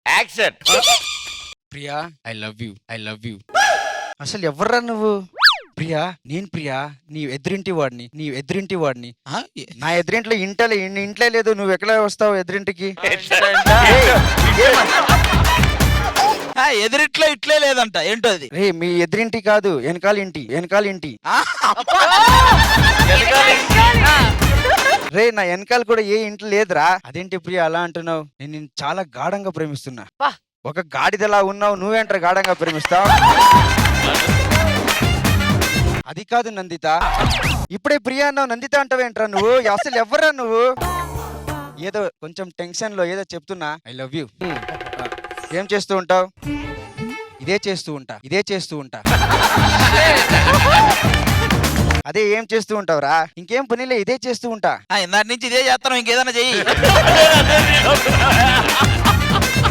Action. Priya I love you. అసలు ఎవర్రా నువ్వు? ప్రియా నేను ప్రియా నీ ఎదురింటి వాడిని. నా ఎదురింట్లో ఇంట్లో లేదు, నువ్వు ఎక్కడ వస్తావు ఎదురింటికి? ఎదురిట్లో ఇట్లే లేదంట, ఏంటో అది? రే మీ ఎదురింటి కాదు, వెనకాల ఇంటి. రే నా వెనకాల కూడా ఏ ఇంట్లో లేదురా. అదేంటి ప్రియా అలా అంటున్నావు? నేను నిన్ను చాలా గాఢంగా ప్రేమిస్తున్నా. ఒక గాడిదలా ఉన్నావు, నువ్వేంట్రా గాఢంగా ప్రేమిస్తావు? అది కాదు నందిత, ఇప్పుడే ప్రియా అన్నావు, నందిత అంటావేంట్రా నువ్వు? అసలు ఎవర్రా నువ్వు? ఏదో కొంచెం టెన్షన్ లో ఏదో చెప్తున్నా. I love you. ఏం చేస్తూ ఉంటావు? ఇదే చేస్తూ ఉంటా. అదే ఏం చేస్తూ ఉంటావురా? ఇంకేం పనిలే, ఇదే చేస్తూ ఉంటా. ఇందాటి నుంచి ఇదే చేస్తాను, ఇంకేదైనా చెయ్యి.